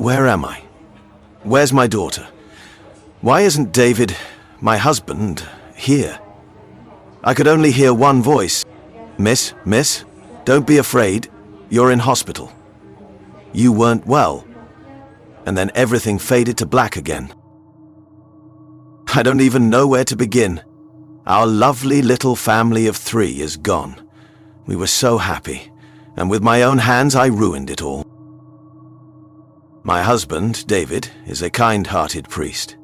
Where am I? Where's my daughter? Why isn't David, my husband, here? I could only hear one voice. Miss, don't be afraid. You're in hospital. You weren't well. And then everything faded to black again. I don't even know where to begin. Our lovely little family of 3 is gone. We were so happy, and with my own hands I ruined it all. My husband, David, is a kind-hearted priest.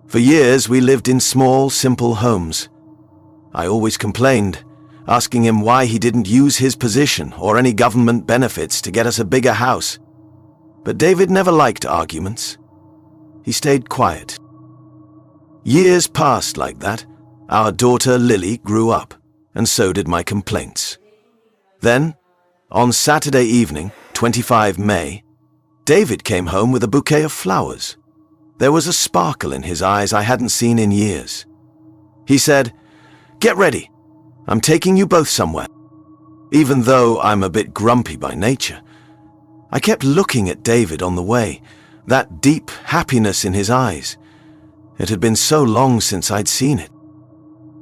For years we lived in small, simple homes. I always complained, asking him why he didn't use his position or any government benefits to get us a bigger house. But David never liked arguments. He stayed quiet. Years passed like that. Our daughter Lily grew up, and so did my complaints. Then, on Saturday evening, 25 May, David came home with a bouquet of flowers. There was a sparkle in his eyes I hadn't seen in years. He said, "Get ready. I'm taking you both somewhere." Even though I'm a bit grumpy by nature, I kept looking at David on the way, that deep happiness in his eyes. It had been so long since I'd seen it.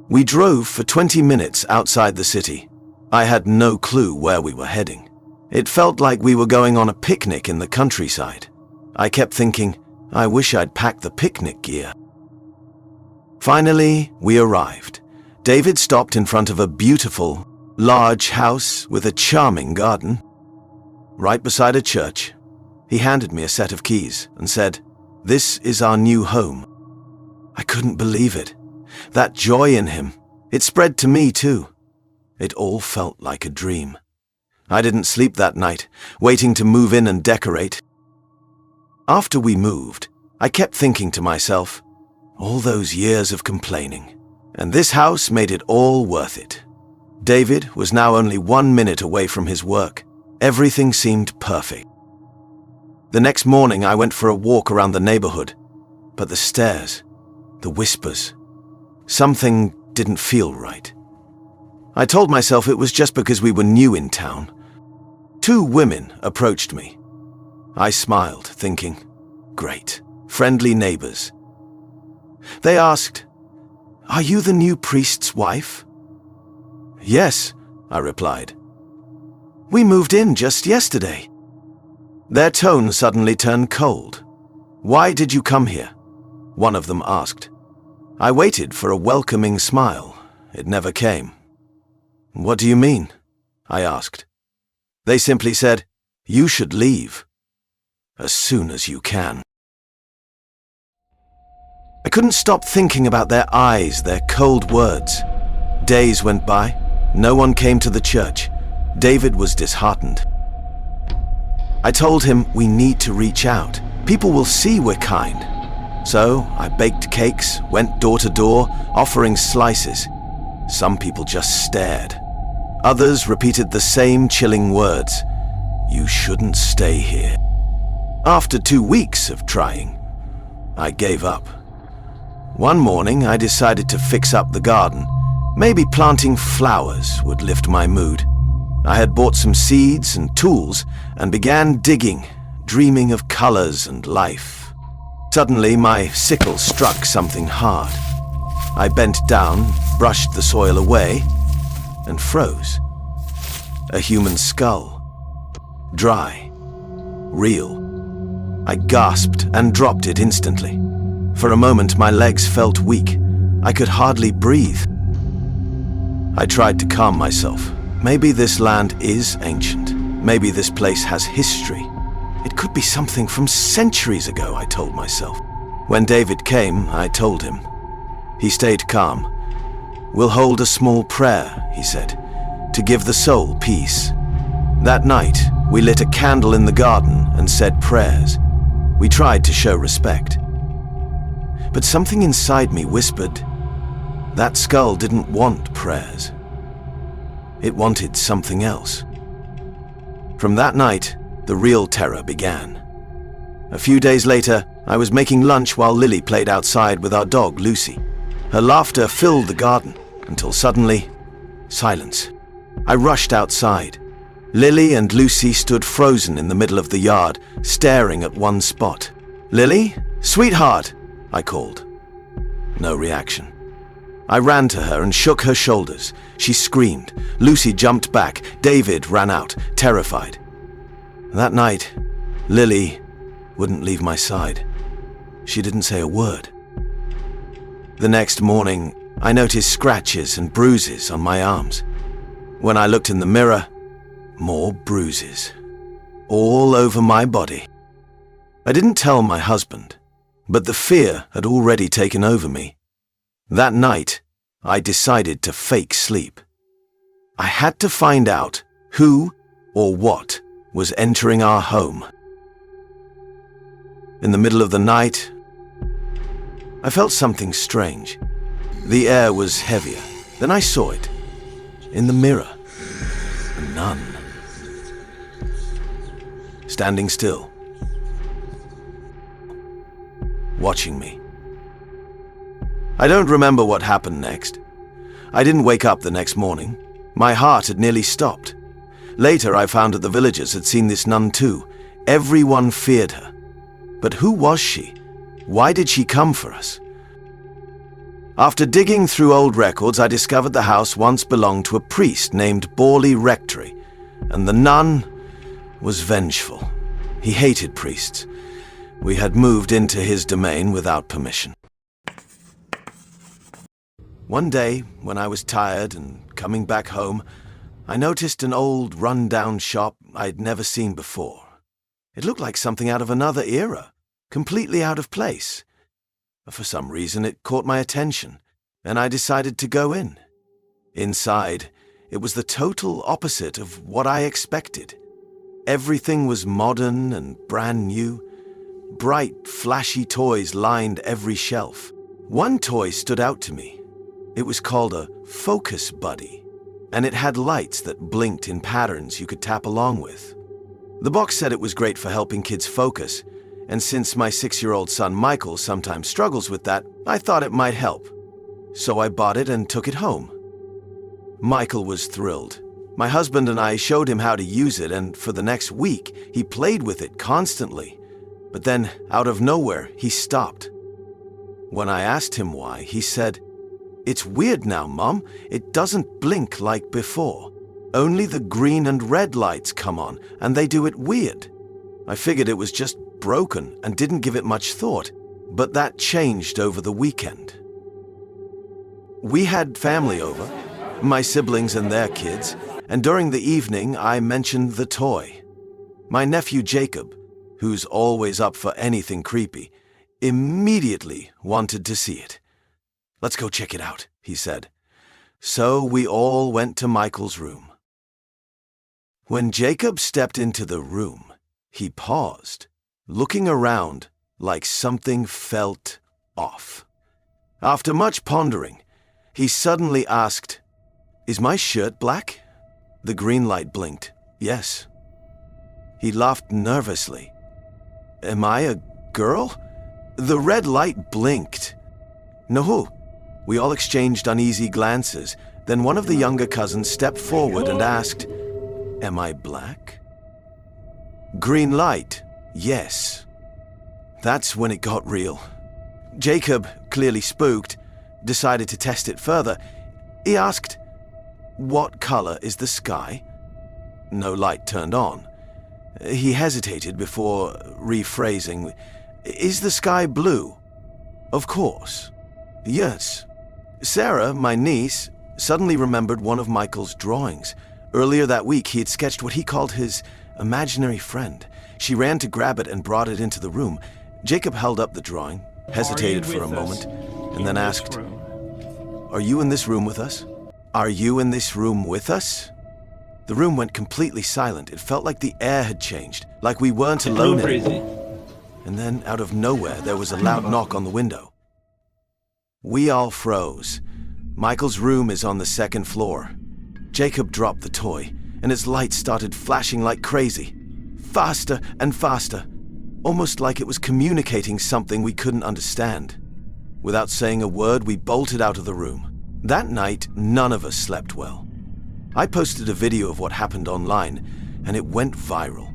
We drove for 20 minutes outside the city. I had no clue where we were heading. It felt like we were going on a picnic in the countryside. I kept thinking, I wish I'd packed the picnic gear. Finally, we arrived. David stopped in front of a beautiful, large house with a charming garden. Right beside a church, he handed me a set of keys and said, "This is our new home." I couldn't believe it. That joy in him, it spread to me too. It all felt like a dream. I didn't sleep that night, waiting to move in and decorate. After we moved, I kept thinking to myself, all those years of complaining, and this house made it all worth it. David was now only 1 minute away from his work. Everything seemed perfect. The next morning I went for a walk around the neighborhood, but the stares, the whispers, something didn't feel right. I told myself it was just because we were new in town. 2 women approached me. I smiled, thinking, great, friendly neighbors. They asked, "Are you the new priest's wife?" "Yes," I replied. "We moved in just yesterday." Their tone suddenly turned cold. "Why did you come here?" one of them asked. I waited for a welcoming smile. It never came. "What do you mean?" I asked. They simply said, "You should leave. As soon as you can." I couldn't stop thinking about their eyes, their cold words. Days went by. No one came to the church. David was disheartened. I told him we need to reach out. People will see we're kind. So I baked cakes, went door to door, offering slices. Some people just stared. Others repeated the same chilling words. "You shouldn't stay here." After 2 weeks of trying, I gave up. One morning I decided to fix up the garden. Maybe planting flowers would lift my mood. I had bought some seeds and tools and began digging, dreaming of colors and life. Suddenly my sickle struck something hard. I bent down, brushed the soil away, and froze. A human skull. Dry. Real. I gasped and dropped it instantly. For a moment my legs felt weak. I could hardly breathe. I tried to calm myself. Maybe this land is ancient. Maybe this place has history. It could be something from centuries ago, I told myself. When David came, I told him. He stayed calm. "We'll hold a small prayer," he said, "to give the soul peace." That night, we lit a candle in the garden and said prayers. We tried to show respect. But something inside me whispered, that skull didn't want prayers. It wanted something else. From that night, the real terror began. A few days later, I was making lunch while Lily played outside with our dog, Lucy. Her laughter filled the garden until suddenly, silence. I rushed outside. Lily and Lucy stood frozen in the middle of the yard, staring at one spot. "Lily? Sweetheart!" I called. No reaction. I ran to her and shook her shoulders. She screamed. Lucy jumped back. David ran out, terrified. That night, Lily wouldn't leave my side. She didn't say a word. The next morning, I noticed scratches and bruises on my arms. When I looked in the mirror, more bruises. All over my body. I didn't tell my husband, but the fear had already taken over me. That night, I decided to fake sleep. I had to find out who or what was entering our home. In the middle of the night, I felt something strange. The air was heavier. Then I saw it. In the mirror. A nun. Standing still. Watching me. I don't remember what happened next. I didn't wake up the next morning. My heart had nearly stopped. Later I found that the villagers had seen this nun too. Everyone feared her. But who was she? Why did she come for us? After digging through old records, I discovered the house once belonged to a priest named Borley Rectory, and the nun was vengeful. He hated priests. We had moved into his domain without permission. One day, when I was tired and coming back home, I noticed an old, run-down shop I'd never seen before. It looked like something out of another era, completely out of place. For some reason, it caught my attention, and I decided to go in. Inside, it was the total opposite of what I expected. Everything was modern and brand new. Bright, flashy toys lined every shelf. One toy stood out to me. It was called a Focus Buddy, and it had lights that blinked in patterns you could tap along with. The box said it was great for helping kids focus, and since my 6-year-old son Michael sometimes struggles with that, I thought it might help. So I bought it and took it home. Michael was thrilled. My husband and I showed him how to use it, and for the next week, he played with it constantly. But then, out of nowhere, he stopped. When I asked him why, he said, "It's weird now, Mom. It doesn't blink like before. Only the green and red lights come on, and they do it weird." I figured it was just broken and didn't give it much thought, but that changed over the weekend. We had family over, my siblings and their kids, and during the evening I mentioned the toy. My nephew Jacob, who's always up for anything creepy, immediately wanted to see it. "Let's go check it out," he said. So we all went to Michael's room. When Jacob stepped into the room, he paused, looking around like something felt off. After much pondering, he suddenly asked, "Is my shirt black?" The green light blinked. "Yes." He laughed nervously. "Am I a girl?" The red light blinked. "No." We all exchanged uneasy glances. Then one of the younger cousins stepped forward and asked, "Am I black?" Green light, yes. That's when it got real. Jacob, clearly spooked, decided to test it further. He asked, "What color is the sky?" No light turned on. He hesitated before rephrasing, "Is the sky blue?" "Of course." "Yes." Sarah, my niece, suddenly remembered one of Michael's drawings. Earlier that week, he had sketched what he called his imaginary friend. She ran to grab it and brought it into the room. Jacob held up the drawing, hesitated for a moment, and then asked, "Are you in this room with us? Are you in this room with us?" The room went completely silent. It felt like the air had changed, like we weren't alone anymore. And then, out of nowhere, there was a loud knock on the window. We all froze. Michael's room is on the second floor. Jacob dropped the toy, and its lights started flashing like crazy. Faster and faster, almost like it was communicating something we couldn't understand. Without saying a word, we bolted out of the room. That night, none of us slept well. I posted a video of what happened online, and it went viral.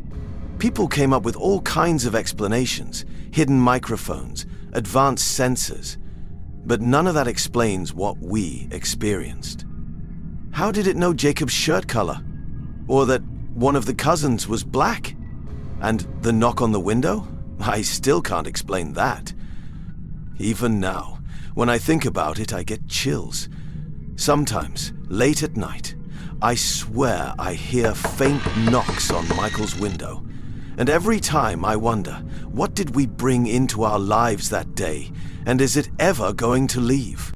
People came up with all kinds of explanations, hidden microphones, advanced sensors, but none of that explains what we experienced. How did it know Jacob's shirt color? Or that one of the cousins was black? And the knock on the window? I still can't explain that. Even now, when I think about it, I get chills. Sometimes, late at night, I swear I hear faint knocks on Michael's window. And every time I wonder, what did we bring into our lives that day, and is it ever going to leave?